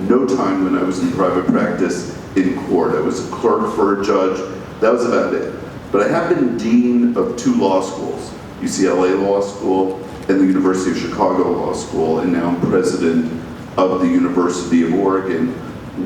no time when I was in private practice in court. I was a clerk for a judge. That was about it. But I have been dean of 2 law schools, UCLA Law School and the University of Chicago Law School, and now I'm president of the University of Oregon,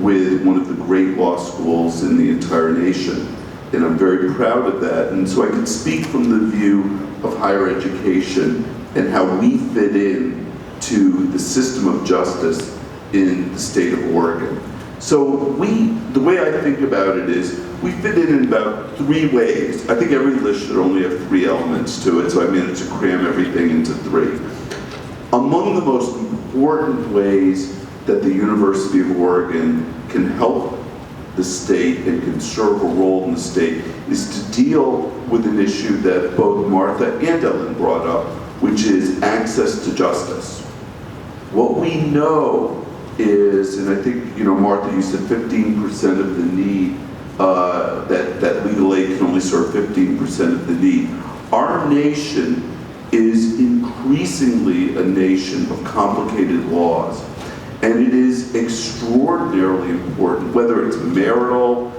with one of the great law schools in the entire nation. And I'm very proud of that. And so I can speak from the view of higher education and how we fit in to the system of justice in the state of Oregon. So the way I think about it is, we fit in about 3 ways. I think every list should only have 3 elements to it, so I managed to cram everything into 3. Among the most important ways that the University of Oregon can help the state and can serve a role in the state is to deal with an issue that both Martha and Ellen brought up, which is access to justice. What we know is, and I think, Martha, you said 15% of the need, that legal aid can only serve 15% of the need. Our nation is increasingly a nation of complicated laws. And it is extraordinarily important, whether it's marital,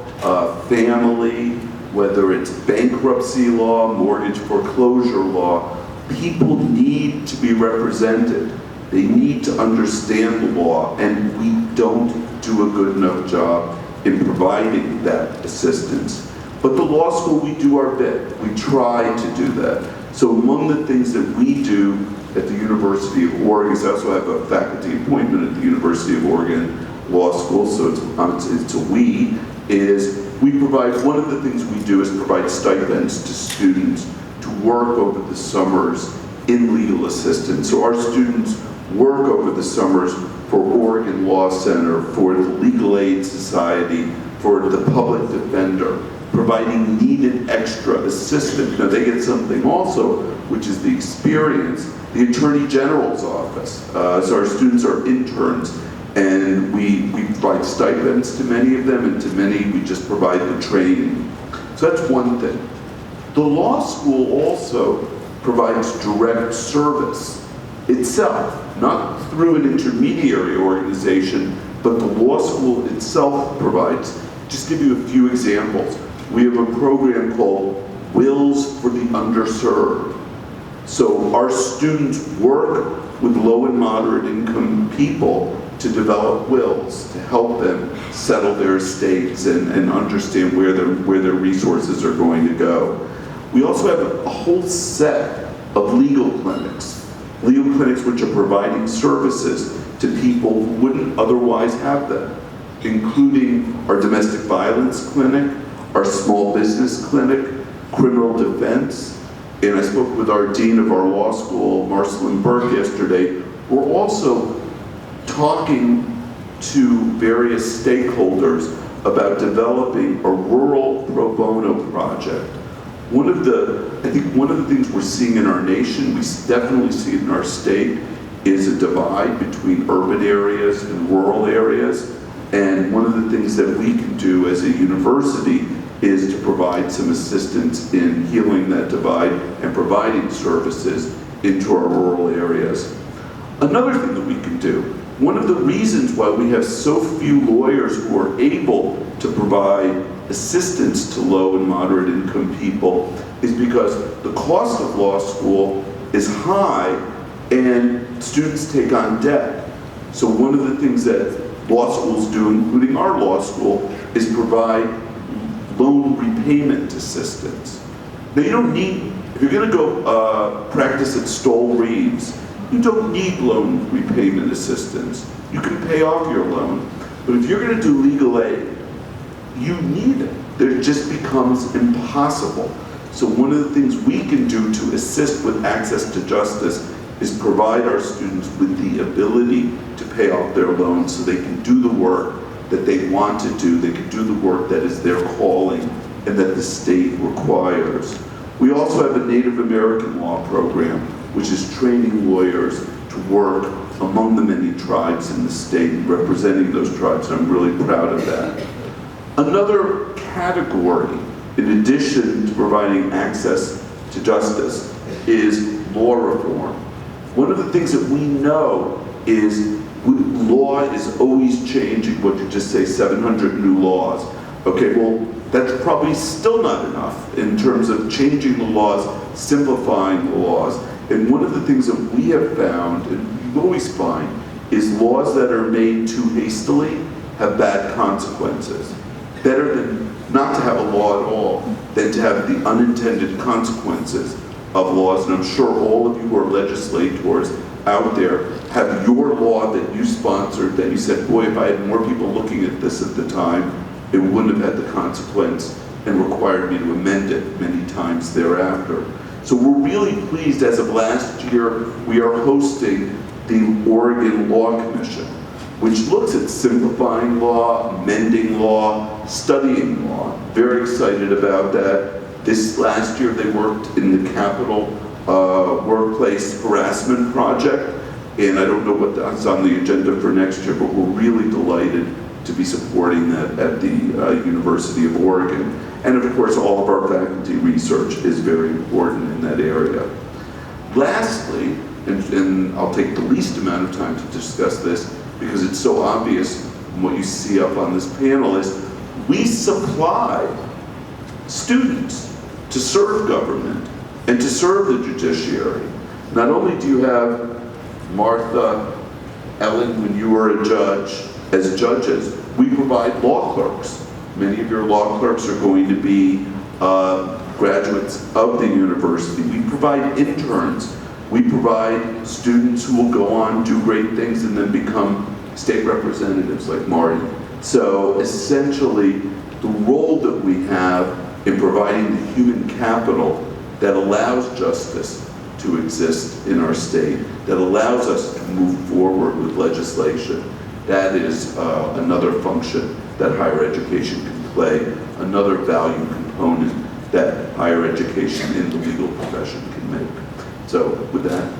family, whether it's bankruptcy law, mortgage foreclosure law, people need to be represented. They need to understand the law, and we don't do a good enough job in providing that assistance. But the law school, we do our bit. We try to do that. So among the things that we do at the University of Oregon, I also have a faculty appointment at the University of Oregon Law School, so it's a we, is we provide, one of the things we do is provide stipends to students to work over the summers in legal assistance. So our students work over the summers for Oregon Law Center, for the Legal Aid Society, for the Public Defender, providing needed extra assistance. Now they get something also, which is the experience, the Attorney General's office. So our students are interns, and we provide stipends to many of them, and to many we just provide the training. So that's one thing. The law school also provides direct service itself, not through an intermediary organization, but the law school itself provides. Just give you a few examples. We have a program called Wills for the Underserved. So our students work with low and moderate income people to develop wills, to help them settle their estates and understand where their resources are going to go. We also have a whole set of legal clinics which are providing services to people who wouldn't otherwise have them, including our domestic violence clinic, our small business clinic, criminal defense. And I spoke with our dean of our law school, Marcelin Burke, yesterday. We're also talking to various stakeholders about developing a rural pro bono project. I think one of the things we're seeing in our nation, we definitely see it in our state, is a divide between urban areas and rural areas. And one of the things that we can do as a university is to provide some assistance in healing that divide and providing services into our rural areas. Another thing that we can do, one of the reasons why we have so few lawyers who are able to provide assistance to low and moderate income people is because the cost of law school is high and students take on debt. So one of the things that law schools do, including our law school, is provide loan repayment assistance. Now you don't need, if you're going to go practice at Stoll Reeves, you don't need loan repayment assistance. You can pay off your loan. But if you're going to do legal aid, you need it. It just becomes impossible. So one of the things we can do to assist with access to justice is provide our students with the ability to pay off their loans so they can do the work that they want to do. They can do the work that is their calling and that the state requires. We also have a Native American law program, which is training lawyers to work among the many tribes in the state, representing those tribes, and I'm really proud of that. Another category, in addition to providing access to justice, is law reform. One of the things that we know is Law is always changing. What you just say, 700 new laws. Okay, well, that's probably still not enough in terms of changing the laws, simplifying the laws. And one of the things that we have found, and you always find, is laws that are made too hastily have bad consequences. Better than not to have a law at all than to have the unintended consequences of laws. And I'm sure all of you who are legislators out there have your law that you sponsored, that you said, boy, if I had more people looking at this at the time, it wouldn't have had the consequence and required me to amend it many times thereafter. So we're really pleased. As of last year, we are hosting the Oregon Law Commission, which looks at simplifying law, amending law, studying law. Very excited about that. This last year they worked in the Capitol Workplace Harassment Project, and I don't know what's on the agenda for next year, but we're really delighted to be supporting that at the University of Oregon. And of course, all of our faculty research is very important in that area. Lastly, and I'll take the least amount of time to discuss this because it's so obvious what you see up on this panel, is we supply students to serve government and to serve the judiciary. Not only do you have Martha, Ellen, when you were a judge, as judges, we provide law clerks. Many of your law clerks are going to be graduates of the university. We provide interns. We provide students who will go on, do great things, and then become state representatives like Marty. So essentially, the role that we have in providing the human capital that allows justice to exist in our state, that allows us to move forward with legislation, that is another function that higher education can play, another value component that higher education in the legal profession can make. So with that,